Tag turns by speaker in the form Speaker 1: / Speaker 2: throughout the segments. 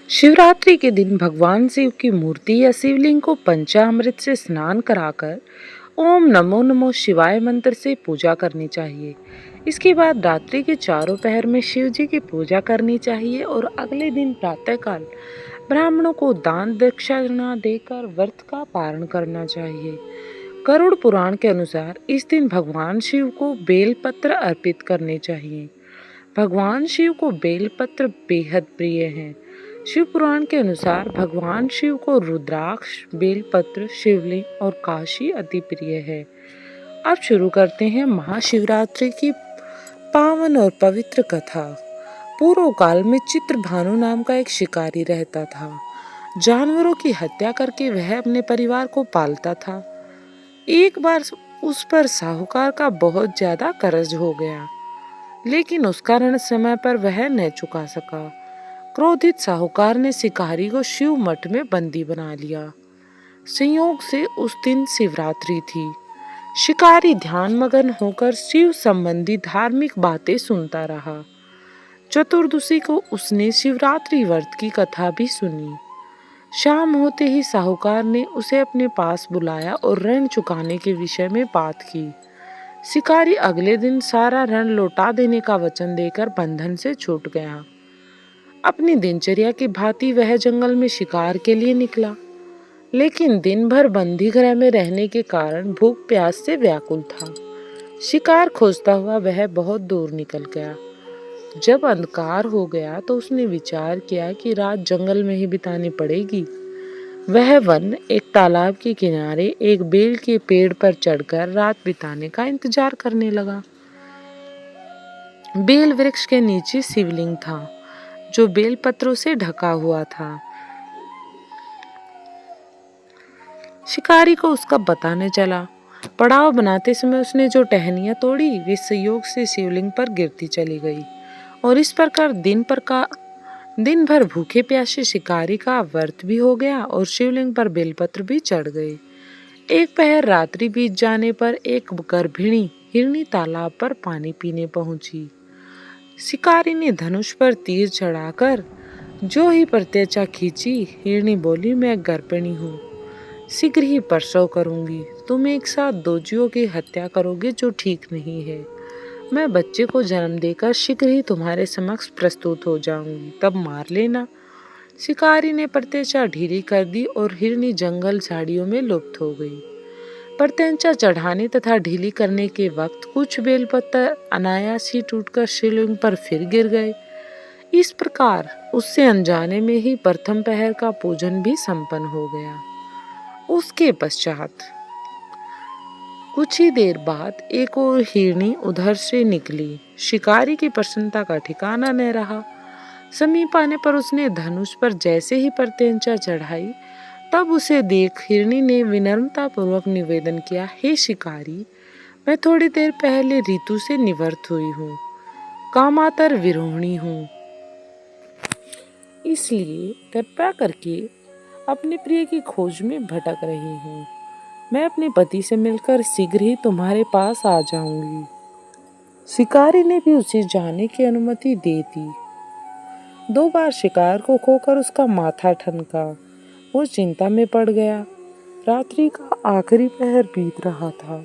Speaker 1: शिवरात्रि के दिन भगवान शिव की मूर्ति या शिवलिंग को पंचामृत से स्नान कराकर ओम नमो नमो शिवाय मंत्र से पूजा करनी चाहिए। इसके बाद रात्रि के चारों पहर में शिव जी की पूजा करनी चाहिए और अगले दिन प्रातःकाल ब्राह्मणों को दान दक्षिणा देकर व्रत का पारण करना चाहिए। गरुड़ पुराण के अनुसार इस दिन भगवान शिव को बेलपत्र अर्पित करने चाहिए। भगवान शिव को बेलपत्र बेहद प्रिय हैं। शिव पुराण के अनुसार भगवान शिव को रुद्राक्ष, बेलपत्र, शिवलिंग और काशी अति प्रिय है। अब शुरू करते हैं महाशिवरात्रि की पावन और पवित्र कथा। पूर्व काल में चित्रभानु नाम का एक शिकारी रहता था। जानवरों की हत्या करके वह अपने परिवार को पालता था। एक बार उस पर साहूकार का बहुत ज्यादा कर्ज हो गया, लेकिन उसका ऋण समय पर वह न चुका सका। क्रोधित साहूकार ने शिकारी को शिव मठ में बंदी बना लिया। संयोग से उस दिन शिवरात्रि थी। शिकारी ध्यानमग्न होकर शिव संबंधी धार्मिक बातें सुनता रहा। चतुर्दशी को उसने शिवरात्रि व्रत की कथा भी सुनी। शाम होते ही साहूकार ने उसे अपने पास बुलाया और ऋण चुकाने के विषय में बात की। शिकारी अगले दिन सारा ऋण लौटा देने का वचन देकर बंधन से छूट गया। अपनी दिनचर्या की भांति वह जंगल में शिकार के लिए निकला, लेकिन दिन भर बंदी गृह में रहने के कारण भूख प्यास से व्याकुल था। शिकार खोजता हुआ वह बहुत दूर निकल गया। जब अंधकार हो गया तो उसने विचार किया कि रात जंगल में ही बितानी पड़ेगी। वह वन एक तालाब के किनारे एक बेल के पेड़ पर चढ़कर रात बिताने का इंतजार करने लगा। बेल वृक्ष के नीचे शिवलिंग था, जो बेल पत्रों से ढका हुआ था। शिकारी को उसका पता न चला। पड़ाव बनाते समय उसने जो टहनियां तोड़ी वे संयोग से शिवलिंग पर गिरती चली गई और इस प्रकार दिन भर भूखे प्यासे शिकारी का व्रत भी हो गया और शिवलिंग पर बेलपत्र भी चढ़ गए। एक पहर रात्रि बीत जाने पर एक गर्भिणी हिरनी तालाब पर पानी पीने पहुंची। शिकारी ने धनुष पर तीर चढ़ाकर जो ही प्रत्यक्षा खींची, हिरनी बोली, मैं गर्भिणी हूँ, शीघ्र ही प्रसव करूंगी। तुम एक साथ दो जीवों की हत्या करोगे जो ठीक नहीं है। मैं बच्चे को जन्म देकर शीघ्र ही तुम्हारे समक्ष प्रस्तुत हो जाऊंगी, तब मार लेना। शिकारी ने प्रत्यक्षा ढीली कर दी और हिरनी जंगल झाड़ियों में लुप्त हो गई। प्रत्यंचा चढ़ाने तथा ढीली करने के वक्त कुछ बेलपत्र अनायास ही टूटकर शिवलिंग पर फिर गिर गए। इस प्रकार उससे अनजाने में ही प्रथम पहर का पूजन भी संपन्न हो गया। उसके पश्चात कुछ ही देर बाद एक और हिरनी उधर से निकली। शिकारी की प्रसन्नता का ठिकाना न रहा। समीप आने पर उसने धनुष पर जैसे ही प्रत्यंचा चढ़ाई, तब उसे देख हिरनी ने विनम्रता पूर्वक निवेदन किया, हे शिकारी, मैं थोड़ी देर पहले ऋतु से निवृत्त हुई हूँ, कामातर विरोहिणी हूँ, इसलिए कृपया करके अपने प्रिय की खोज में भटक रही हूँ। मैं अपने पति से मिलकर शीघ्र ही तुम्हारे पास आ जाऊंगी। शिकारी ने भी उसे जाने की अनुमति दे दी। 2 बार शिकार को खोकर उसका माथा ठनका। वो चिंता में पड़ गया। रात्रि का आखिरी पहर बीत रहा था।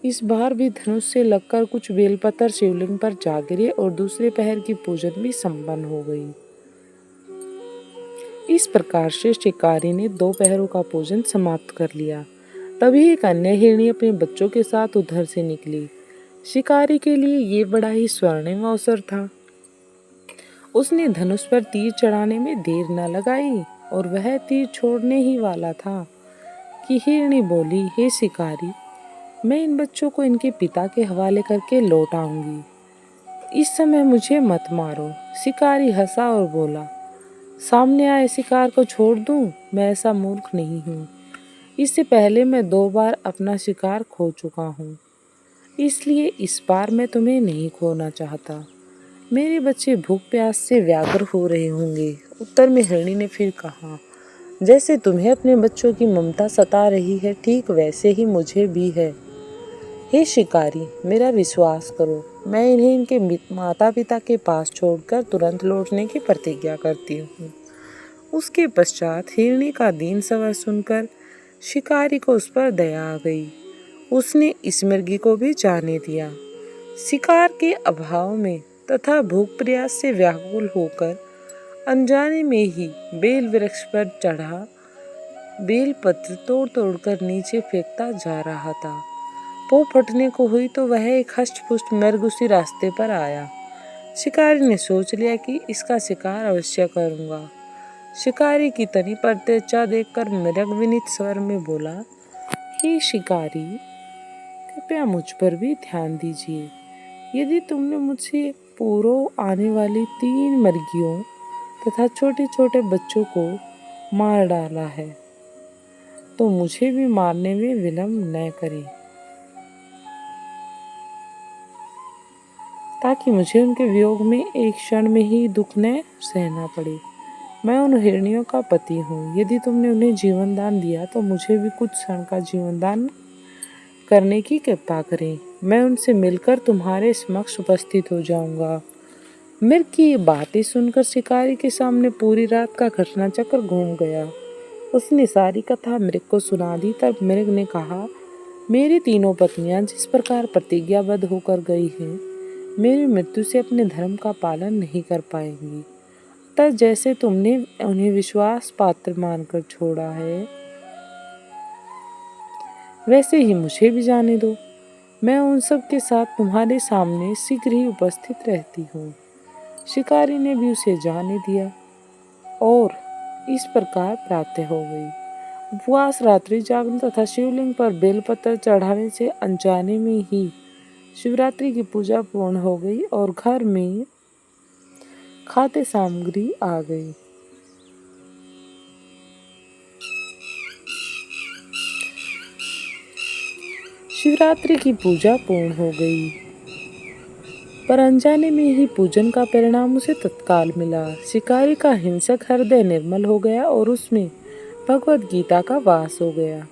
Speaker 1: इस बार भी धनुष से लगकर कुछ बेलपत्र शिवलिंग पर जा गिरे और दूसरे पहर की पूजन भी संपन्न हो गई। इस प्रकार से शिकारी ने 2 पहरों का पूजन समाप्त कर लिया। तभी एक अन्य हिरनी अपने बच्चों के साथ उधर से निकली। शिकारी के लिए ये बड़ा ही स्वर्णिम अवसर था। उसने धनुष पर तीर चढ़ाने में देर न लगाई और वह तीर छोड़ने ही वाला था कि हिरनी बोली, हे शिकारी, मैं इन बच्चों को इनके पिता के हवाले करके लौट आऊंगी। इस समय मुझे मत मारो। शिकारी हंसा और बोला, सामने आए शिकार को छोड़ दूं? मैं ऐसा मूर्ख नहीं हूँ। इससे पहले मैं 2 बार अपना शिकार खो चुका हूँ, इसलिए इस बार मैं तुम्हें नहीं खोना चाहता। मेरे बच्चे भूख प्यास से व्याकुल हो रहे होंगे। उत्तर में हिरनी ने फिर कहा, जैसे तुम्हें अपने बच्चों की ममता सता रही है, ठीक वैसे ही मुझे भी है। हे शिकारी, मेरा विश्वास करो, मैं इन्हें इनके माता पिता के पास छोड़कर तुरंत लौटने की प्रतिज्ञा करती हूँ। उसके पश्चात हिरणी का दीन स्वर सुनकर शिकारी को उस पर दया आ गई। उसने इस मिर्गी को भी जाने दिया। शिकार के अभाव में तथा भूख प्यास से व्याकुल होकर अनजाने में ही बेल वृक्ष पर चढ़ा बेल पत्र तोड़ तोड़ कर नीचे फेंकता जा रहा था। पौ फटने को हुई तो वह एक हष्ट-पुष्ट मृग उसी रास्ते पर आया। शिकारी ने सोच लिया कि इसका शिकार अवश्य करूंगा। शिकारी की तनी पर तेजा देखकर मृग विनीत स्वर में बोला, हे शिकारी, कृपया मुझ पर भी ध्यान दीजिए। यदि तुमने मुझसे पूर्व आने वाली 3 मुर्गियों तथा छोटे छोटे बच्चों को मार डाला है तो मुझे भी मारने में विलंब न करें, ताकि मुझे उनके वियोग में एक क्षण में ही दुख न सहना पड़े। मैं उन हिरनियों का पति हूँ। यदि तुमने उन्हें जीवन दान दिया तो मुझे भी कुछ क्षण का जीवन दान करने की कृपा करें। मैं उनसे मिलकर तुम्हारे समक्ष उपस्थित हो जाऊंगा। मृग की ये बातें सुनकर शिकारी के सामने पूरी रात का घटना चक्र घूम गया। उसने सारी कथा मृग को सुना दी। तब मृग ने कहा, मेरी तीनों पत्नियां जिस प्रकार प्रतिज्ञाबद्ध होकर गई हैं, मेरी मृत्यु से अपने धर्म का पालन नहीं कर पाएंगी। अतः जैसे तुमने उन्हें विश्वास पात्र मानकर छोड़ा है, वैसे ही मुझे भी जाने दो। मैं उन सब के साथ तुम्हारे सामने शीघ्र ही उपस्थित रहती हूँ। शिकारी ने भी उसे जाने दिया और इस प्रकार प्रातः हो गई। उपवास, रात्रि जागरण तथा शिवलिंग पर बेलपत्र चढ़ाने से अनजाने में ही शिवरात्रि की पूजा पूर्ण हो गई और घर में खाद्य सामग्री आ गई। शिवरात्रि की पूजा पूर्ण हो गई, पर अनजाने में ही पूजन का परिणाम उसे तत्काल मिला। शिकारी का हिंसक हृदय निर्मल हो गया और उसमें भगवद गीता का वास हो गया।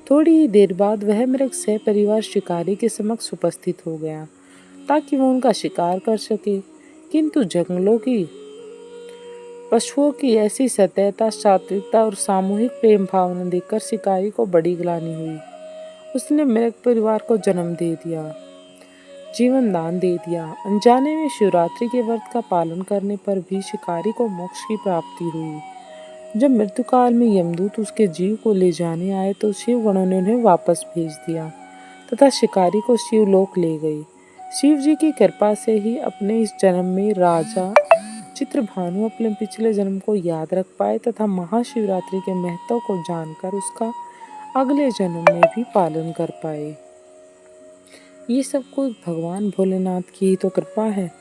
Speaker 1: थोड़ी ही देर बाद वह मृग सपरिवार शिकारी के समक्ष उपस्थित हो गया ताकि वह उनका शिकार कर सके। किंतु जंगलों की पशुओं की ऐसी सत्यता, सात्विकता और सामूहिक प्रेम भावना देखकर शिकारी को बड़ी ग्लानि हुई। उसने मृग परिवार को जन्म दे दिया, जीवन दान दे दिया। अनजाने में शिवरात्रि के व्रत का पालन करने पर भी शिकारी को मोक्ष की प्राप्ति हुई। जब मृत्यु काल में यमदूत उसके जीव को ले जाने आए तो शिव गणों ने उन्हें वापस भेज दिया तथा शिकारी को शिवलोक ले गए। शिव जी की कृपा से ही अपने इस जन्म में राजा चित्रभानु अपने पिछले जन्म को याद रख पाए तथा महाशिवरात्रि के महत्व को जानकर उसका अगले जन्म में भी पालन कर पाए। ये सब कुछ भगवान भोलेनाथ की ही तो कृपा है।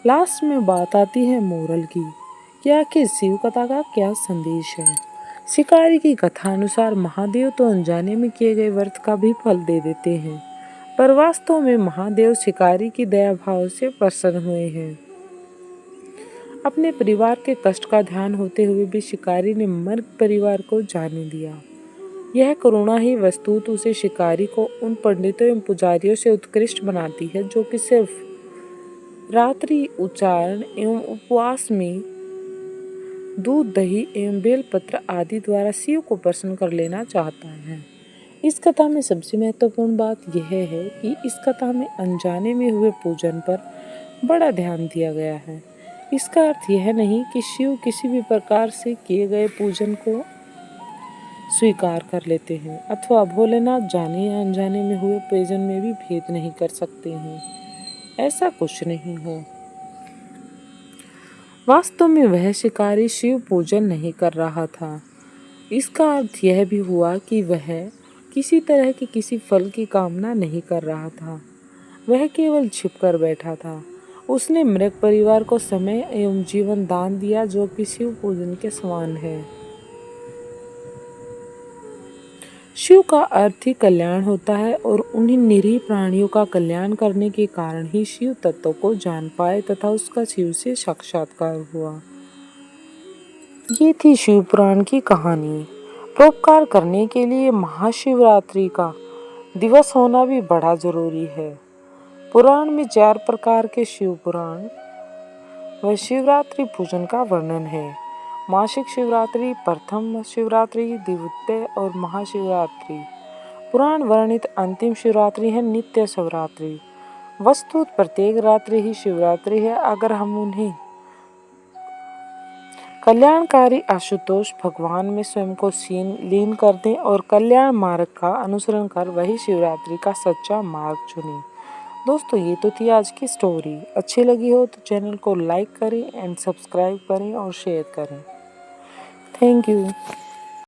Speaker 1: लास्ट में बात आती है मोरल की, कि आखिर शिव कथा का क्या संदेश है। शिकारी की कथा अनुसार महादेव तो अनजाने में किए गए व्रत का भी फल दे देते हैं, पर वास्तव में महादेव शिकारी की दया भाव से प्रसन्न हुए हैं। अपने परिवार के कष्ट का ध्यान होते हुए भी शिकारी ने मर्ग परिवार को जाने दिया। यह करुणा ही वस्तुत उसे शिकारी को उन पंडितों एवं पुजारियों से उत्कृष्ट बनाती है जो कि सिर्फ रात्रि उच्चारण एवं उपवास में दूध, दही एवं बेलपत्र आदि द्वारा शिव को प्रसन्न कर लेना चाहता है। इस कथा में सबसे महत्वपूर्ण बात यह है कि इस कथा में अनजाने में हुए पूजन पर बड़ा ध्यान दिया गया है। इसका अर्थ यह नहीं कि शिव किसी भी प्रकार से किए गए पूजन को स्वीकार कर लेते हैं अथवा भोलेनाथ जाने या अनजाने में हुए पूजन में भी भेद नहीं कर सकते हैं। ऐसा कुछ नहीं है। वास्तव में वह शिकारी शिव पूजन नहीं कर रहा था। इसका अर्थ यह भी हुआ कि वह किसी तरह की किसी फल की कामना नहीं कर रहा था। वह केवल छिपकर बैठा था। उसने मृग परिवार को समय एवं जीवन दान दिया जो कि शिव पूजन के समान है। शिव का अर्थ ही कल्याण होता है और उन्हीं निरीह प्राणियों का कल्याण करने के कारण ही शिव तत्व को जान पाए तथा उसका शिव से साक्षात्कार हुआ। ये थी शिव पुराण की कहानी। परोपकार करने के लिए महाशिवरात्रि का दिवस होना भी बड़ा जरूरी है। पुराण में 4 प्रकार के शिव पुराण व शिवरात्रि पूजन का वर्णन है। मासिक शिवरात्रि, प्रथम शिवरात्रि, द्वितीय और महाशिवरात्रि। पुराण वर्णित अंतिम शिवरात्रि है नित्य शिवरात्रि। वस्तु प्रत्येक रात्रि ही शिवरात्रि है अगर हम उन्हें कल्याणकारी आशुतोष भगवान में स्वयं को लीन कर दें और कल्याण मार्ग का अनुसरण कर वही शिवरात्रि का सच्चा मार्ग चुनें। दोस्तों, ये तो थी आज की स्टोरी। अच्छी लगी हो तो चैनल को लाइक करें एंड सब्सक्राइब करें और शेयर करें। Thank you.